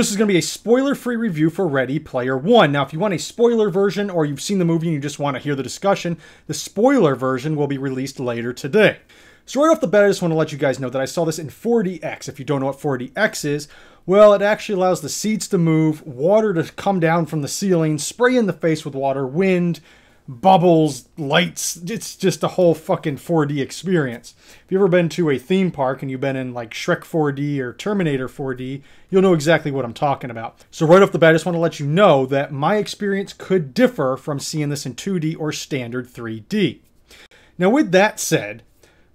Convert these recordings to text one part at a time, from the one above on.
this is going to be a spoiler-free review for Ready Player One. Now, if you want a spoiler version or you've seen the movie and you just want to hear the discussion, the spoiler version will be released later today. So right off the bat, I just want to let you guys know that I saw this in 4DX. If you don't know what 4DX is, well, it actually allows the seats to move, water to come down from the ceiling, spray in the face with water, wind, bubbles, lights. It's just a whole fucking 4D experience. If you've ever been to a theme park and you've been in like Shrek 4D or Terminator 4D, you'll know exactly what I'm talking about. So right off the bat, I just want to let you know that my experience could differ from seeing this in 2D or standard 3D. Now with that said,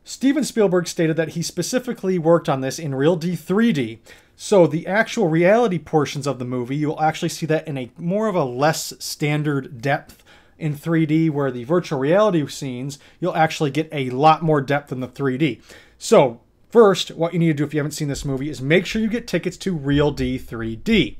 Steven Spielberg stated that he specifically worked on this in REALD3D. So the actual reality portions of the movie, you'll actually see that in a more of a less standard depth in 3D, where the virtual reality scenes, you'll actually get a lot more depth in the 3D. So first, what you need to do if you haven't seen this movie is make sure you get tickets to REALD3D.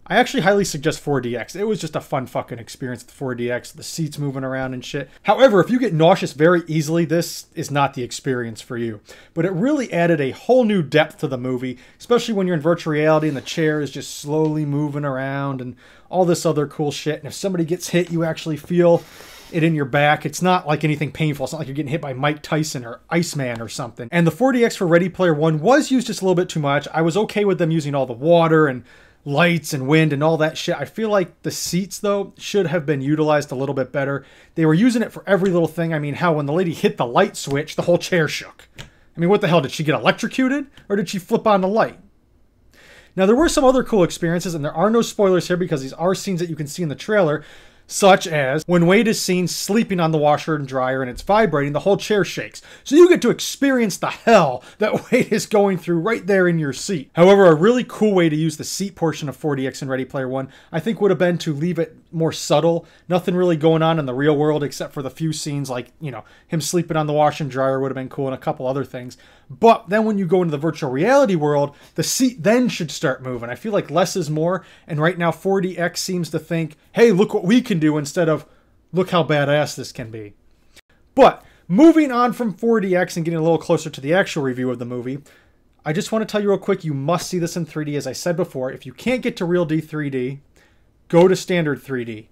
I actually highly suggest 4DX. It was just a fun fucking experience with 4DX, the seats moving around and shit. However, if you get nauseous very easily, this is not the experience for you. But it really added a whole new depth to the movie, especially when you're in virtual reality and the chair is just slowly moving around and all this other cool shit. And if somebody gets hit, you actually feel it in your back. It's not like anything painful. It's not like you're getting hit by Mike Tyson or Iceman or something. And the 4DX for Ready Player One was used just a little bit too much. I was okay with them using all the water and lights and wind and all that shit. I feel like the seats, though, should have been utilized a little bit better. They were using it for every little thing. I mean, how when the lady hit the light switch, the whole chair shook. I mean, what the hell? Did she get electrocuted? Or did she flip on the light? Now, there were some other cool experiences, and there are no spoilers here because these are scenes that you can see in the trailer, such as when Wade is seen sleeping on the washer and dryer and it's vibrating, the whole chair shakes. So you get to experience the hell that Wade is going through right there in your seat. However, a really cool way to use the seat portion of 4DX and Ready Player One, I think would have been to leave it more subtle. Nothing really going on in the real world except for the few scenes like, you know, him sleeping on the washer and dryer would have been cool and a couple other things. But then when you go into the virtual reality world, the seat then should start moving. I feel like less is more. And right now 4DX seems to think, hey, look what we can do, instead of look how badass this can be. But moving on from 4DX and getting a little closer to the actual review of the movie, I just want to tell you real quick, you must see this in 3D. As I said before, if you can't get to REALD3D, go to standard 3D.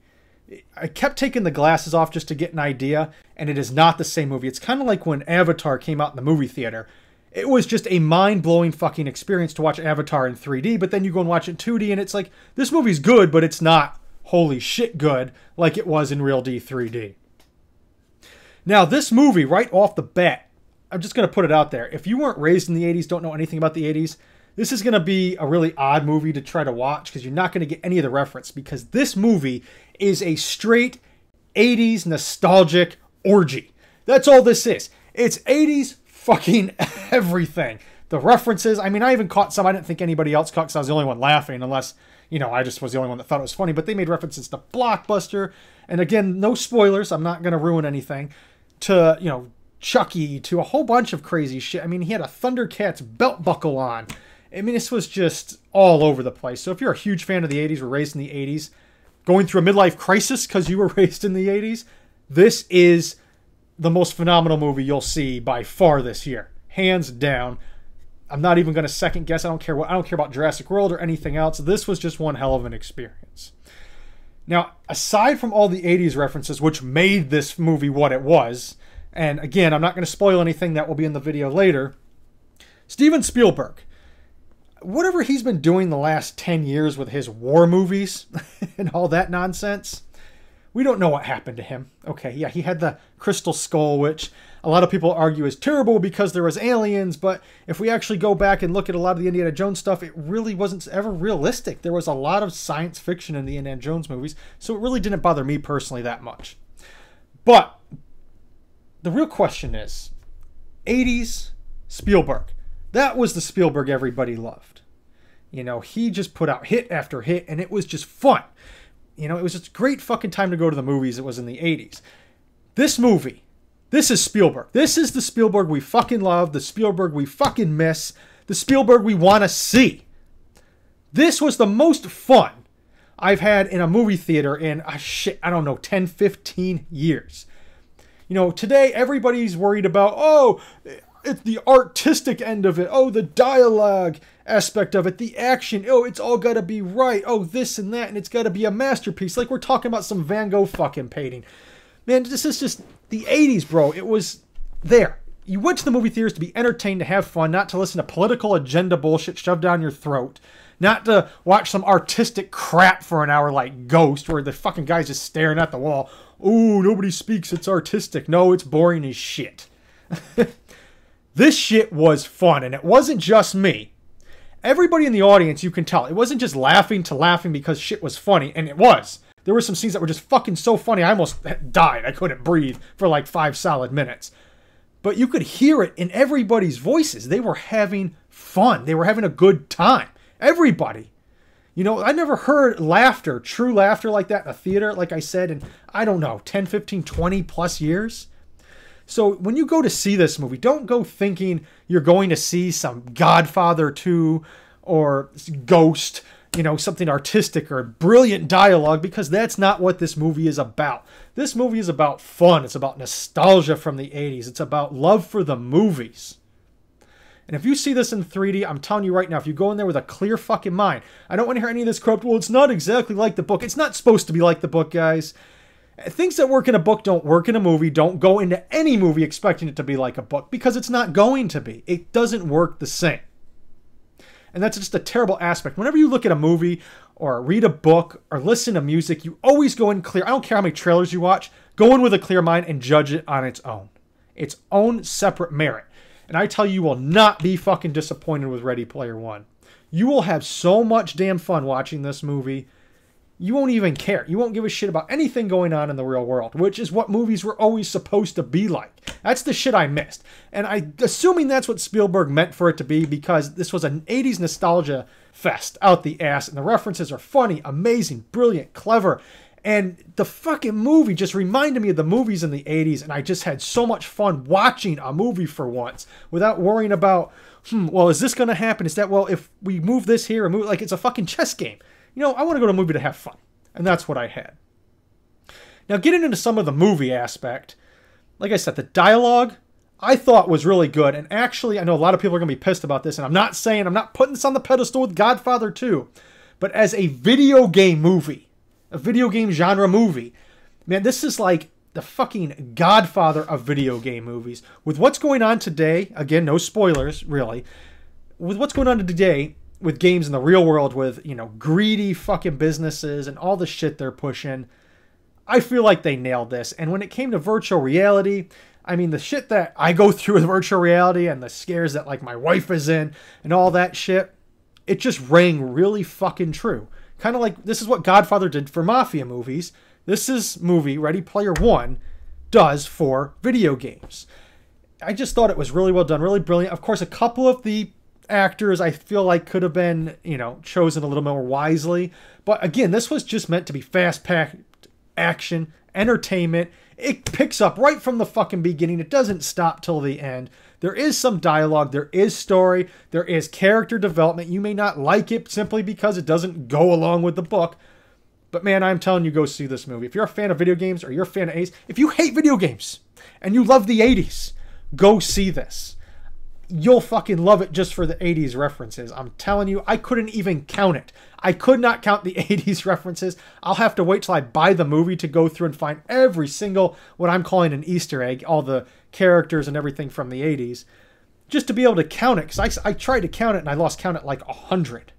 I kept taking the glasses off just to get an idea, and it is not the same movie. It's kind of like when Avatar came out in the movie theater. It was just a mind-blowing fucking experience to watch Avatar in 3D, but then you go and watch it in 2D, and it's like, this movie's good, but it's not holy shit good like it was in REALD3D. Now, this movie, right off the bat, I'm just going to put it out there. If you weren't raised in the 80s, don't know anything about the 80s, this is going to be a really odd movie to try to watch because you're not going to get any of the reference, because this movie is a straight 80s nostalgic orgy. That's all this is. It's 80s fucking everything. The references, I mean, I even caught some I didn't think anybody else caught because I was the only one laughing, unless, you know, I just was the only one that thought it was funny. But they made references to Blockbuster, and again, no spoilers, I'm not going to ruin anything, to, you know, Chucky, to a whole bunch of crazy shit. I mean, he had a Thundercats belt buckle on. I mean, this was just all over the place. So if you're a huge fan of the 80s, were raised in the 80s, going through a midlife crisis because you were raised in the 80s, this is the most phenomenal movie you'll see by far this year. Hands down. I'm not even going to second guess. I don't care about Jurassic World or anything else. This was just one hell of an experience. Now, aside from all the 80s references, which made this movie what it was, and again, I'm not going to spoil anything that will be in the video later, Steven Spielberg, whatever he's been doing the last 10 years with his war movies and all that nonsense, we don't know what happened to him. Okay, yeah, he had the crystal skull, which a lot of people argue is terrible because there was aliens, but if we actually go back and look at a lot of the Indiana Jones stuff, it really wasn't ever realistic. There was a lot of science fiction in the Indiana Jones movies, so it really didn't bother me personally that much. But the real question is, 80s Spielberg. That was the Spielberg everybody loved. You know, he just put out hit after hit, and it was just fun. You know, it was just a great fucking time to go to the movies. It was in the 80s. This movie, this is Spielberg. This is the Spielberg we fucking love, the Spielberg we fucking miss, the Spielberg we want to see. This was the most fun I've had in a movie theater in, I don't know, 10, 15 years. You know, today everybody's worried about, oh, it's the artistic end of it. Oh, the dialogue aspect of it, the action. Oh, it's all got to be right. Oh, this and that, and it's got to be a masterpiece. Like we're talking about some Van Gogh fucking painting. Man, this is just the 80s, bro. It was there. You went to the movie theaters to be entertained, to have fun, not to listen to political agenda bullshit shoved down your throat. Not to watch some artistic crap for an hour like Ghost, where the fucking guy's just staring at the wall. Oh, nobody speaks, it's artistic. No, it's boring as shit. This shit was fun, and it wasn't just me. Everybody in the audience, you can tell, it wasn't just laughing to laughing because shit was funny, and it was. There were some scenes that were just fucking so funny, I almost died. I couldn't breathe for like 5 solid minutes. But you could hear it in everybody's voices. They were having fun. They were having a good time. Everybody. You know, I never heard laughter, true laughter like that in a theater, like I said, in, I don't know, 10, 15, 20 plus years. So when you go to see this movie, don't go thinking you're going to see some Godfather 2 or Ghost, you know, something artistic or brilliant dialogue, because that's not what this movie is about. This movie is about fun. It's about nostalgia from the 80s. It's about love for the movies. And if you see this in 3D, I'm telling you right now, if you go in there with a clear fucking mind, I don't want to hear any of this crap, well, it's not exactly like the book. It's not supposed to be like the book, guys. Things that work in a book don't work in a movie. Don't go into any movie expecting it to be like a book, because it's not going to be. It doesn't work the same. And that's just a terrible aspect. Whenever you look at a movie or read a book or listen to music, you always go in clear. I don't care how many trailers you watch. Go in with a clear mind and judge it on its own separate merit. And I tell you, you will not be fucking disappointed with Ready Player One. You will have so much damn fun watching this movie. You won't even care. You won't give a shit about anything going on in the real world, which is what movies were always supposed to be like. That's the shit I missed. And I'm assuming that's what Spielberg meant for it to be, because this was an 80s nostalgia fest out the ass, and the references are funny, amazing, brilliant, clever. And the fucking movie just reminded me of the movies in the 80s, and I just had so much fun watching a movie for once without worrying about, well, is this going to happen? Is that, well, if we move this here and move, like it's a fucking chess game. You know, I want to go to a movie to have fun. And that's what I had. Now, getting into some of the movie aspect, like I said, the dialogue I thought was really good. And actually, I know a lot of people are going to be pissed about this, and I'm not putting this on the pedestal with Godfather 2. But as a video game movie, a video game genre movie, man, this is like the fucking Godfather of video game movies. With what's going on today, again, no spoilers, really. With what's going on today with games in the real world, with, you know, greedy fucking businesses and all the shit they're pushing, I feel like they nailed this. And when it came to virtual reality, I mean, the shit that I go through with virtual reality and the scares that, like, my wife is in and all that shit, it just rang really fucking true. Kind of like, this is what Godfather did for mafia movies. This movie, Ready Player One, does for video games. I just thought it was really well done, really brilliant. Of course, a couple of the actors I feel like could have been, you know, chosen a little more wisely. But again, this was just meant to be fast-packed action, entertainment. It picks up right from the fucking beginning. It doesn't stop till the end. There is some dialogue. There is story. There is character development. You may not like it simply because it doesn't go along with the book. But man, I'm telling you, go see this movie. If you're a fan of video games or you're a fan of 80s, if you hate video games and you love the 80s, go see this. You'll fucking love it just for the 80s references. I'm telling you, I couldn't even count it. I could not count the 80s references. I'll have to wait till I buy the movie to go through and find every single, what I'm calling an Easter egg, all the characters and everything from the 80s, just to be able to count it, because I tried to count it and I lost count at like 100.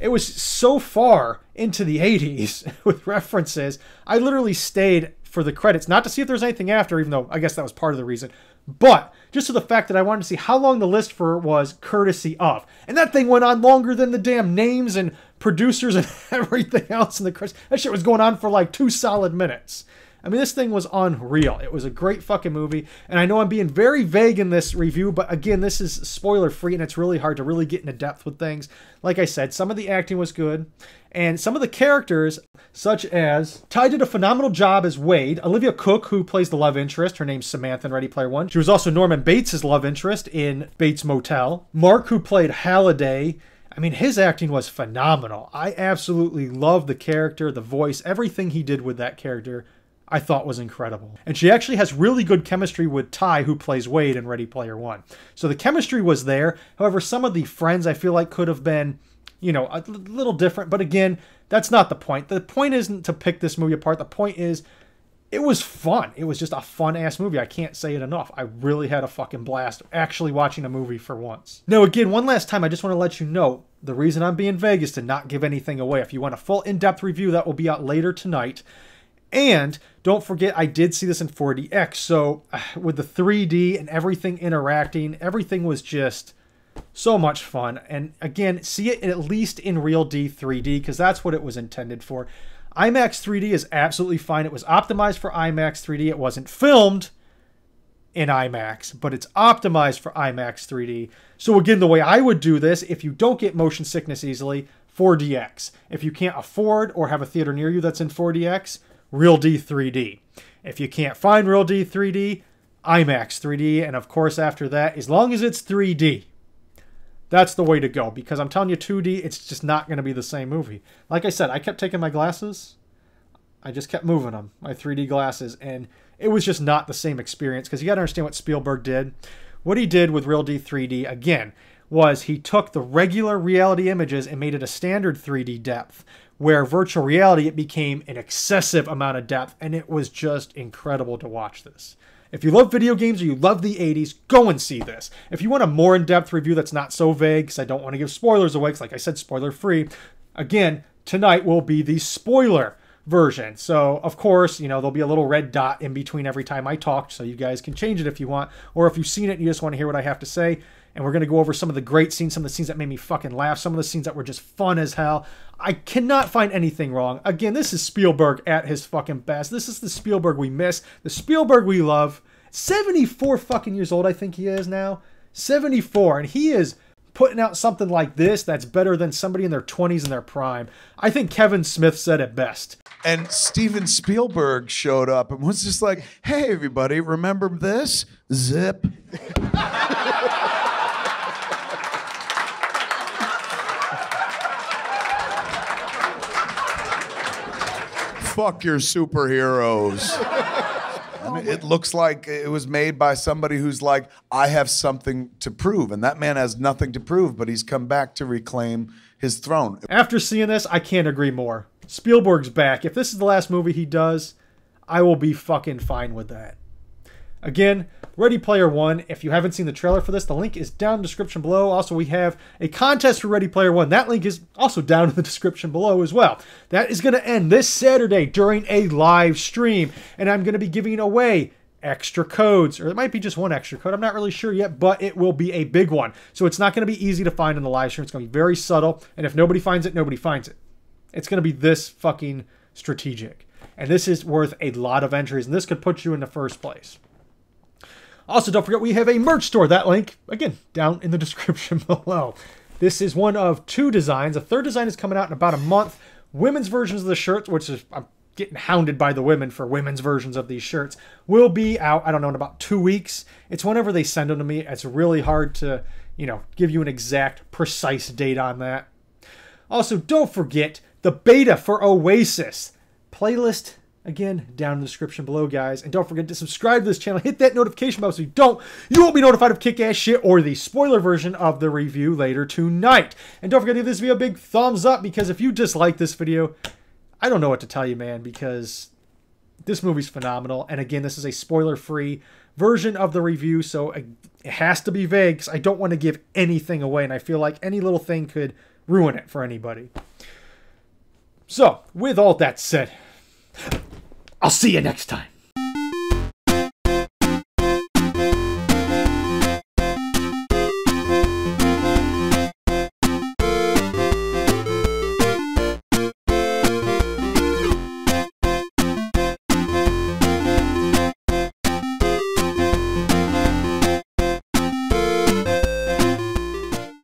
It was so far into the 80s with references, I literally stayed for the credits, not to see if there's anything after, even though I guess that was part of the reason, but just to the fact that I wanted to see how long the list for was courtesy of. And that thing went on longer than the damn names and producers and everything else in the credits. That shit was going on for like 2 solid minutes. I mean, this thing was unreal. It was a great fucking movie. And I know I'm being very vague in this review, but again, this is spoiler free and it's really hard to really get into depth with things. Like I said, some of the acting was good. And some of the characters, such as Ty did a phenomenal job as Wade. Olivia Cooke, who plays the love interest. Her name's Samantha in Ready Player One. She was also Norman Bates' love interest in Bates Motel. Mark, who played Halliday. I mean, his acting was phenomenal. I absolutely love the character, the voice, everything he did with that character. I thought was incredible. And she actually has really good chemistry with Ty, who plays Wade in Ready Player One. So the chemistry was there. However, some of the friends I feel like could have been, you know, a little different. But again, that's not the point. The point isn't to pick this movie apart. The point is, it was fun. It was just a fun-ass movie. I can't say it enough. I really had a fucking blast actually watching a movie for once. Now, again, one last time, I just want to let you know, the reason I'm being vague is to not give anything away. If you want a full in-depth review, that will be out later tonight. And don't forget, I did see this in 4DX. So with the 3D and everything interacting, everything was just so much fun. And again, see it at least in Real D 3D, because that's what it was intended for. IMAX 3D is absolutely fine. It was optimized for IMAX 3D. It wasn't filmed in IMAX, but it's optimized for IMAX 3D. So again, the way I would do this, if you don't get motion sickness easily, 4DX. If you can't afford or have a theater near you that's in 4DX, Real D 3D. If you can't find Real D 3D, IMAX 3D. And of course, after that, as long as it's 3D, that's the way to go, because I'm telling you, 2D, it's just not going to be the same movie. Like I said, I kept taking my glasses. I just kept moving them, my 3D glasses, and it was just not the same experience, because you got to understand what Spielberg did. What he did with Real D 3D, again, was he took the regular reality images and made it a standard 3D depth, where virtual reality, it became an excessive amount of depth, and it was just incredible to watch this. If you love video games or you love the 80s, go and see this. If you want a more in-depth review that's not so vague, because I don't want to give spoilers away, because like I said, spoiler-free, again, tonight will be the spoiler version. So, of course, you know, there'll be a little red dot in between every time I talk, so you guys can change it if you want. Or if you've seen it and you just want to hear what I have to say, and we're going to go over some of the great scenes, some of the scenes that made me fucking laugh, some of the scenes that were just fun as hell. I cannot find anything wrong. Again, this is Spielberg at his fucking best. This is the Spielberg we miss, the Spielberg we love. 74 fucking years old, I think he is now. 74, and he is putting out something like this that's better than somebody in their 20s in their prime. I think Kevin Smith said it best. And Steven Spielberg showed up and was just like, hey, everybody, remember this? Zip. Fuck your superheroes. It looks like it was made by somebody who's like, I have something to prove. And that man has nothing to prove, but he's come back to reclaim his throne. After seeing this, I can't agree more. Spielberg's back. If this is the last movie he does, I will be fucking fine with that. Again, Ready Player One. If you haven't seen the trailer for this, the link is down in the description below. Also, we have a contest for Ready Player One. That link is also down in the description below as well. That is going to end this Saturday during a live stream. And I'm going to be giving away extra codes. Or it might be just one extra code. I'm not really sure yet, but it will be a big one. So it's not going to be easy to find in the live stream. It's going to be very subtle. And if nobody finds it, nobody finds it. It's going to be this fucking strategic. And this is worth a lot of entries. And this could put you in the first place. Also, don't forget we have a merch store. That link, again, down in the description below. This is one of two designs. A third design is coming out in about a month. Women's versions of the shirts, which is, I'm getting hounded by the women for women's versions of these shirts, will be out, I don't know, in about 2 weeks. It's whenever they send them to me. It's really hard to, you know, give you an exact, precise date on that. Also, don't forget the beta for Oasis. Playlist, again, down in the description below, guys. And don't forget to subscribe to this channel. Hit that notification bell so you won't be notified of kick-ass shit or the spoiler version of the review later tonight. And don't forget to give this video a big thumbs up, because if you dislike this video, I don't know what to tell you, man, because this movie's phenomenal. And again, this is a spoiler-free version of the review, so it has to be vague, because I don't want to give anything away, and I feel like any little thing could ruin it for anybody. So, with all that said, I'll see you next time.